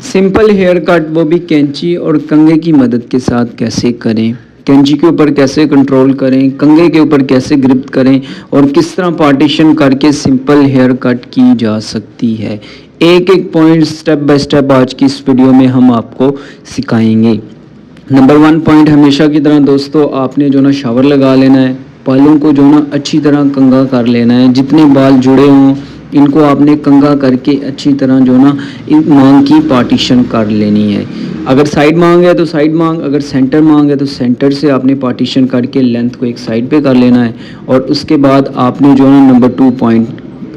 Simple hair cut वो भी कैंची और कंघे की मदद के साथ कैसे करें, कैंची के ऊपर कैसे कंट्रोल करें, कंघे के ऊपर कैसे ग्रिप करें और किस तरह पार्टीशन करके सिंपल हेयर कट की जा सकती है। एक एक पॉइंट स्टेप बाय स्टेप आज की इस वीडियो में हम आपको सिखाएंगे। नंबर 1 पॉइंट, हमेशा की तरह दोस्तों आपने जो ना शावर लगा लेना है, बालों को जो ना अच्छी तरह कंघा कर लेना है। जितने बाल जुड़े हों इनको आपने कंघा करके अच्छी तरह जो ना इन मांग की पार्टीशन कर लेनी है। अगर साइड मांग है तो साइड मांग, अगर सेंटर मांग है तो सेंटर से आपने पार्टीशन करके लेंथ को एक साइड पे कर लेना है। और उसके बाद आपने जो ना नंबर 2 पॉइंट,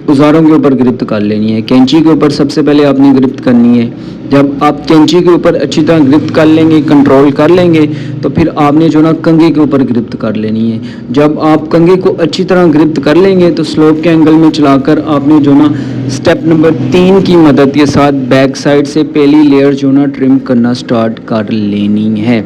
औजारों के ऊपर गिरफ्त कर लेनी है। कैंची के ऊपर सबसे पहले आपने गिरफ्त करनी है। जब आप कैंची के ऊपर अच्छी तरह गिरफ्त कर लेंगे, कंट्रोल कर लेंगे, तो फिर आपने जो ना कंघे के ऊपर गिरफ्त कर लेनी है। जब आप कंघे को अच्छी तरह गिरफ्त कर लेंगे तो स्लोप के एंगल में चलाकर आपने जो ना स्टेप नंबर 3 की मदद के साथ बैक साइड से पहली लेयर जो ना ट्रिम करना स्टार्ट कर लेनी है।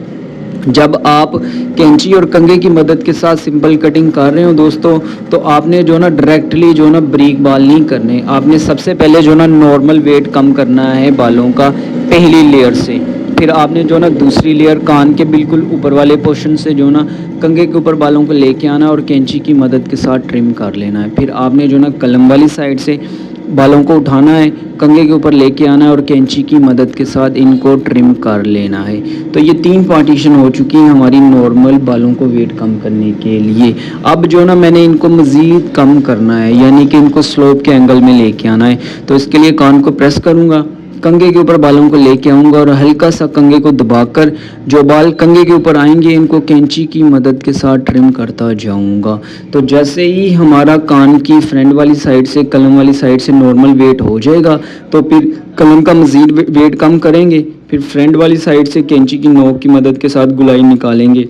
जब आप कैंची और कंघे की मदद के साथ सिंपल कटिंग कर रहे हो दोस्तों, तो आपने जो ना डायरेक्टली जो ना ब्रीक बाल नहीं करने। आपने सबसे पहले जो ना नॉर्मल वेट कम करना है बालों का पहली लेयर से। फिर आपने जो ना दूसरी लेयर कान के बिल्कुल ऊपर वाले पोर्शन से जो ना कंघे के ऊपर बालों को लेके आना और कैंची की मदद के साथ ट्रिम कर लेना है। फिर आपने जो ना कलम वाली साइड से बालों को उठाना है, कंघे के ऊपर लेके आना है और कैंची की मदद के साथ इनको ट्रिम कर लेना है। तो ये 3 पार्टीशन हो चुकी हैं हमारी नॉर्मल बालों को वेट कम करने के लिए। अब जो ना मैंने इनको मज़ीद कम करना है, यानी कि इनको स्लोप के एंगल में लेके आना है। तो इसके लिए कान को प्रेस करूँगा, कंघे के ऊपर बालों को लेके आऊँगा और हल्का सा कंघे को दबाकर जो बाल कंघे के ऊपर आएंगे इनको कैंची की मदद के साथ ट्रिम करता जाऊँगा। तो जैसे ही हमारा कान की फ्रंट वाली साइड से कलम वाली साइड से नॉर्मल वेट हो जाएगा, तो फिर कलम का मज़ीद वेट कम करेंगे। फिर फ्रंट वाली साइड से कैंची की नोक की मदद के साथ गुलाई निकालेंगे,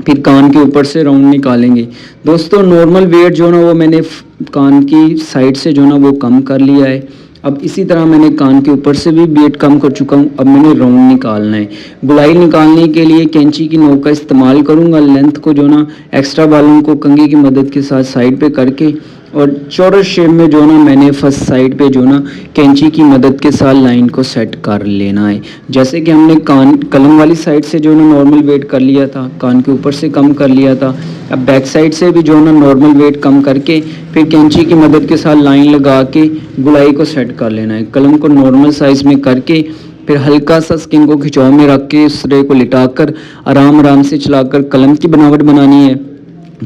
फिर कान के ऊपर से राउंड निकालेंगे। दोस्तों नॉर्मल वेट जो ना वो मैंने कान की साइड से जो ना वो कम कर लिया है। अब इसी तरह मैंने कान के ऊपर से भी वेट कम कर चुका हूँ। अब मैंने राउंड निकालना है। गुलाई निकालने के लिए कैंची की नोक का इस्तेमाल करूँगा। लेंथ को जो ना एक्स्ट्रा बालों को कंघे की मदद के साथ साइड पे करके और चौरस शेप में जो ना मैंने फर्स्ट साइड पे जो ना कैंची की मदद के साथ लाइन को सेट कर लेना है। जैसे कि हमने कान कलम वाली साइड से जो ना नॉर्मल वेट कर लिया था, कान के ऊपर से कम कर लिया था। अब बैक साइड से भी जो ना नॉर्मल वेट कम करके फिर कैंची की मदद के साथ लाइन लगा के गुलाई को सेट कर लेना है। कलम को नॉर्मल साइज़ में करके फिर हल्का सा स्किन को खिंचाव में रख के उस रे को लिटाकर आराम आराम से चलाकर कलम की बनावट बनानी है।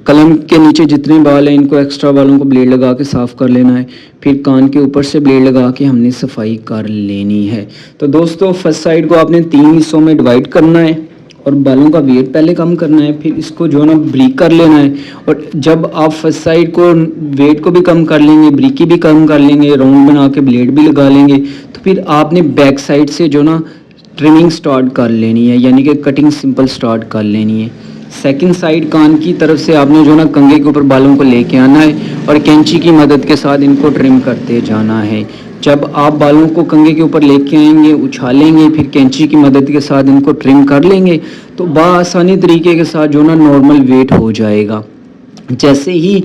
कलम के नीचे जितने बाल हैं इनको एक्स्ट्रा बालों को ब्लेड लगा के साफ़ कर लेना है। फिर कान के ऊपर से ब्लेड लगा के हमने सफाई कर लेनी है। तो दोस्तों फर्स्ट साइड को आपने 3 हिस्सों में डिवाइड करना है और बालों का वेट पहले कम करना है, फिर इसको जो ना ब्रीक कर लेना है। और जब आप फर्स्ट साइड को वेट को भी कम कर लेंगे, ब्रीकी भी कम कर लेंगे, राउंड बना के ब्लेड भी लगा लेंगे, तो फिर आपने बैक साइड से जो ना ट्रिमिंग स्टार्ट कर लेनी है, यानी कि कटिंग सिंपल स्टार्ट कर लेनी है। सेकंड साइड कान की तरफ से आपने जो ना कंघे के ऊपर बालों को लेके आना है और कैंची की मदद के साथ इनको ट्रिम करते जाना है। जब आप बालों को कंघे के ऊपर लेके आएंगे, उछालेंगे, फिर कैंची की मदद के साथ इनको ट्रिम कर लेंगे, तो बआसानी तरीके के साथ जो ना नॉर्मल वेट हो जाएगा। जैसे ही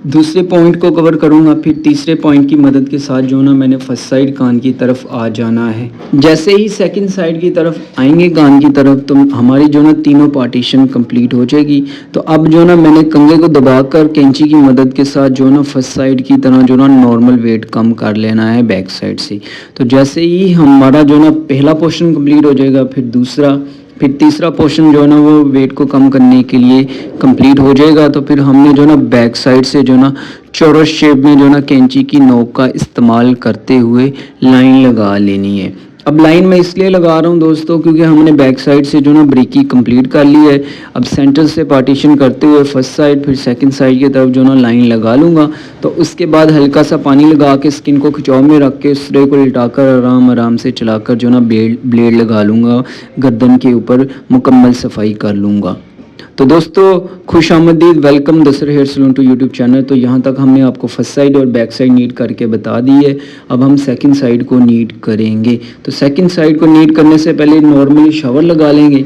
दूसरे पॉइंट को कवर करूंगा, फिर तीसरे पॉइंट की मदद के साथ जो ना मैंने फर्स्ट साइड कान की तरफ आ जाना है। जैसे ही सेकंड साइड की तरफ आएंगे कान की तरफ, तो हमारी जो ना तीनों पार्टीशन कंप्लीट हो जाएगी। तो अब जो ना मैंने कंघे को दबाकर कैंची की मदद के साथ जो ना फर्स्ट साइड की तरह जो ना नॉर्मल वेट कम कर लेना है बैक साइड से। तो जैसे ही हमारा जो ना पहला पोर्शन कंप्लीट हो जाएगा, फिर दूसरा, फिर तीसरा पोर्शन जो है ना वो वेट को कम करने के लिए कंप्लीट हो जाएगा। तो फिर हमने जो ना बैक साइड से जो ना चौरस शेप में जो ना कैंची की नोक का इस्तेमाल करते हुए लाइन लगा लेनी है। अब लाइन मैं इसलिए लगा रहा हूँ दोस्तों क्योंकि हमने बैक साइड से जो ना ब्रीकी कंप्लीट कर ली है। अब सेंटर से पार्टीशन करते हुए फर्स्ट साइड फिर सेकंड साइड की तरफ जो ना लाइन लगा लूँगा। तो उसके बाद हल्का सा पानी लगा के स्किन को खिंचाव में रख के उस रे को लिटाकर आराम आराम से चलाकर जो ना ब्लेड लगा लूँगा, गर्दन के ऊपर मुकम्मल सफाई कर लूँगा। तो दोस्तों खुश आमदीद, वेलकम दसर hair salon to YouTube channel. तो यहाँ तक हमने आपको फर्स्ट साइड और बैक साइड नीट करके बता दी है। अब हम सेकंड साइड को नीट करेंगे। तो सेकंड साइड को नीट करने से पहले नॉर्मली शावर लगा लेंगे।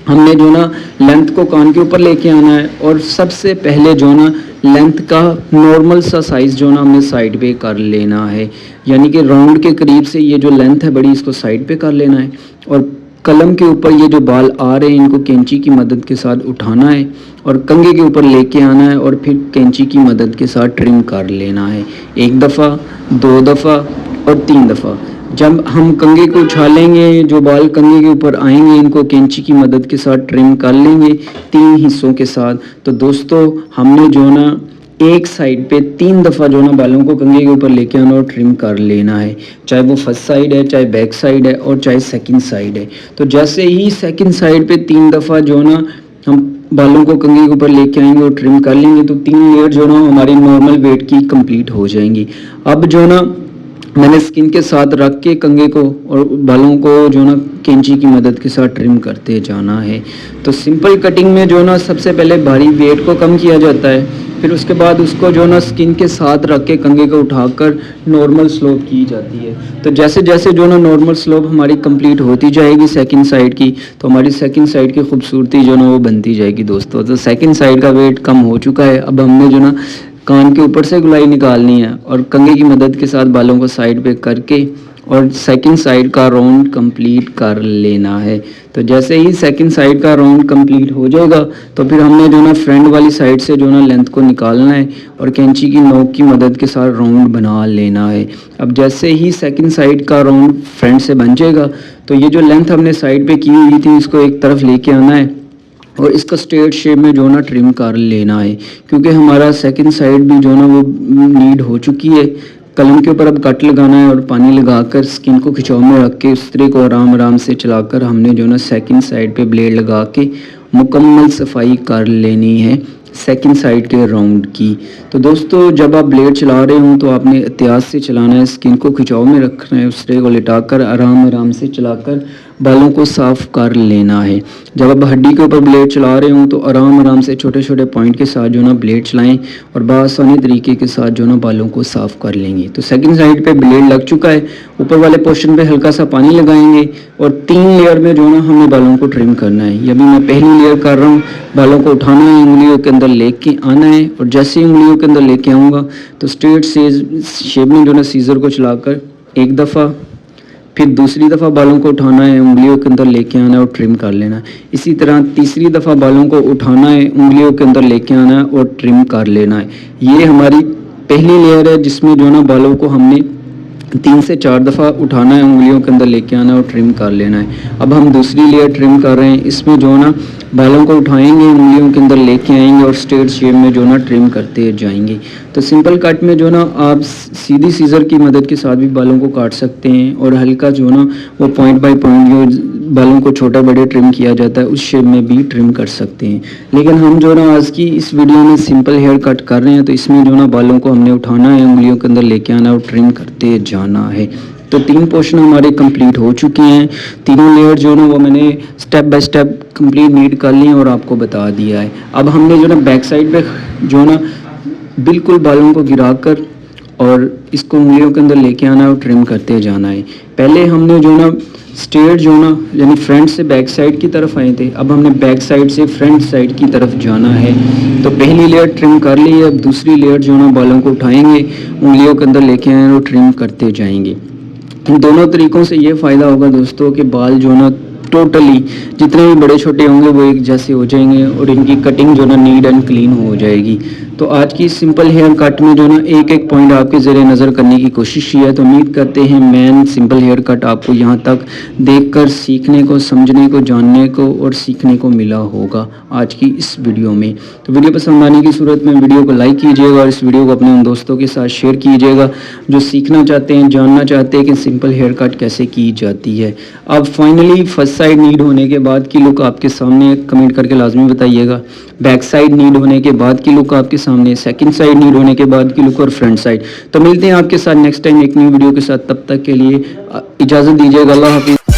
हमने जो ना लेंथ को कान के ऊपर लेके आना है और सबसे पहले जो ना लेंथ का नॉर्मल सा साइज़ जो ना हमें साइड पे कर लेना है। यानी कि राउंड के करीब से ये जो लेंथ है बड़ी, इसको साइड पे कर लेना है और कलम के ऊपर ये जो बाल आ रहे हैं इनको कैंची की मदद के साथ उठाना है और कंघे के ऊपर लेके आना है और फिर कैंची की मदद के साथ ट्रिम कर लेना है। 1 दफ़ा, 2 दफ़ा और 3 दफ़ा। जब हम कंघे को उछालेंगे, जो बाल कंघे के ऊपर आएंगे इनको कैंची की मदद के साथ ट्रिम कर लेंगे 3 हिस्सों के साथ। तो दोस्तों हमने जो ना एक साइड पे 3 दफ़ा जो ना बालों को कंघे के ऊपर लेके आना और ट्रिम कर लेना है, चाहे वो फर्स्ट साइड है, चाहे बैक साइड है और चाहे सेकंड साइड है। तो जैसे ही सेकंड साइड पे 3 दफ़ा जो ना हम बालों को कंघे के ऊपर लेके आएंगे और ट्रिम कर लेंगे तो 3 लेयर जो ना हमारी नॉर्मल वेट की कंप्लीट हो जाएंगी। अब जो ना मैंने स्किन के साथ रख के कंघे को और बालों को जो ना कैंची की मदद के साथ ट्रिम करते जाना है। तो सिंपल कटिंग में जो ना सबसे पहले भारी वेट को कम किया जाता है, फिर उसके बाद उसको जो ना स्किन के साथ रख के कंघे को उठाकर नॉर्मल स्लोप की जाती है। तो जैसे जैसे जो ना नॉर्मल स्लोप हमारी कंप्लीट होती जाएगी सेकंड साइड की, तो हमारी सेकंड साइड की खूबसूरती जो ना वो बनती जाएगी दोस्तों। तो सेकंड साइड का वेट कम हो चुका है। अब हमने जो ना कान के ऊपर से गुलाई निकालनी है और कंघे की मदद के साथ बालों को साइड पे करके और सेकंड साइड का राउंड कंप्लीट कर लेना है। तो जैसे ही सेकंड साइड का राउंड कंप्लीट हो जाएगा तो फिर हमने जो ना फ्रंट वाली साइड से जो ना लेंथ को निकालना है और कैंची की नोक की मदद के साथ राउंड बना लेना है। अब जैसे ही सेकंड साइड का राउंड फ्रंट से बन जाएगा तो ये जो लेंथ हमने साइड पे की हुई थी इसको एक तरफ लेके आना है और इसका स्ट्रेट शेप में जो ना ट्रिम कर लेना है, क्योंकि हमारा सेकंड साइड भी जो ना वो नीड हो चुकी है। कलम के ऊपर अब कट लगाना है और पानी लगाकर स्किन को खिंचाव में रख के इस तरह को आराम आराम से चलाकर हमने जो ना सेकंड साइड पे ब्लेड लगा के मुकम्मल सफाई कर लेनी है सेकंड साइड के राउंड की। तो दोस्तों जब आप ब्लेड चला रहे हो तो आपने एहतियात से चलाना है, स्किन को खिंचाव में रखना है, उस तरह को लिटाकर आराम आराम से चलाकर बालों को साफ़ कर लेना है। जब आप हड्डी के ऊपर ब्लेड चला रहे हो तो आराम आराम से छोटे छोटे पॉइंट के साथ जो ना ब्लेड चलाएं और बआसानी तरीके के साथ जो ना बालों को साफ़ कर लेंगे। तो सेकंड साइड पे ब्लेड लग चुका है, ऊपर वाले पोर्शन पे हल्का सा पानी लगाएंगे और 3 लेयर में जो ना हमें बालों को ट्रिम करना है। ये अभी मैं पहली लेयर कर रहा हूँ। बालों को उठाना है, उंगलियों के अंदर लेके आना है और जैसे ही उंगलियों के अंदर लेके आऊँगा तो स्ट्रेट से शेप में जो ना सीजर को चलाकर 1 दफ़ा, फिर दूसरी दफ़ा बालों को उठाना है, उंगलियों के अंदर लेके आना है और ट्रिम कर लेना है। इसी तरह तीसरी दफ़ा बालों को उठाना है, उंगलियों के अंदर लेके आना है और ट्रिम कर लेना है। ये हमारी पहली लेयर है जिसमें जो ना बालों को हमने 3 से 4 दफ़ा उठाना है, उंगलियों के अंदर लेके आना है और ट्रिम कर लेना है। अब हम दूसरी लेयर ट्रिम कर रहे हैं, इसमें जो ना बालों को उठाएंगे, उंगलियों के अंदर लेके आएंगे और स्ट्रेट शेप में जो ना ट्रिम करते जाएंगे। तो सिंपल कट में जो ना आप सीधी सीजर की मदद के साथ भी बालों को काट सकते हैं और हल्का जो ना वो पॉइंट बाय पॉइंट जो बालों को छोटा बड़े ट्रिम किया जाता है उस शेप में भी ट्रिम कर सकते हैं। लेकिन हम जो ना आज की इस वीडियो में सिंपल हेयर कट कर रहे हैं, तो इसमें जो ना बालों को हमने उठाना है, उंगलियों के अंदर लेके आना है और ट्रिम करते जाना है। तो 3 पोर्शन हमारे कंप्लीट हो चुके हैं। तीनों लेयर जो ना वो मैंने step by step complete neat कर ली और आपको बता दिया है। अब हमने जो ना बैक साइड पे जो ना बिल्कुल बालों को गिराकर और इसको उंगलियों के अंदर लेके आना है और ट्रिम करते जाना है। पहले हमने जो ना स्ट्रेट जो ना यानी फ्रंट से बैक साइड की तरफ आए थे, अब हमने बैक साइड से फ्रंट साइड की तरफ जाना है। तो पहली लेयर ट्रिम कर ली है, अब दूसरी लेयर जो ना बालों को उठाएंगे, उंगलियों के अंदर लेके आए और ट्रिम करते जाएंगे। इन दोनों तरीक़ों से ये फ़ायदा होगा दोस्तों कि बाल जो ना टोटली जितने भी बड़े छोटे होंगे वो एक जैसे हो जाएंगे और इनकी कटिंग जो ना नीट एंड क्लीन हो जाएगी। तो आज की सिंपल हेयर कट में जो ना एक एक पॉइंट आपके ज़रिए नज़र करने की कोशिश की है। तो उम्मीद करते हैं मैन सिंपल हेयर कट आपको यहाँ तक देखकर सीखने को, समझने को, जानने को और सीखने को मिला होगा आज की इस वीडियो में। तो वीडियो पसंद आने की सूरत में वीडियो को लाइक कीजिएगा और इस वीडियो को अपने उन दोस्तों के साथ शेयर कीजिएगा जो सीखना चाहते हैं, जानना चाहते हैं कि सिंपल हेयर कट कैसे की जाती है। अब फाइनली फर्स्ट साइड नीड होने के बाद की लुक आपके सामने, कमेंट करके लाजमी बताइएगा। बैक साइड नीड होने के बाद की लुक आपके सामने, सेकंड साइड नीड होने के बाद की लुक और फ्रंट साइड। तो मिलते हैं आपके साथ नेक्स्ट टाइम एक न्यू वीडियो के साथ, तब तक के लिए इजाज़त दीजिएगा। अल्लाह हाफिज़।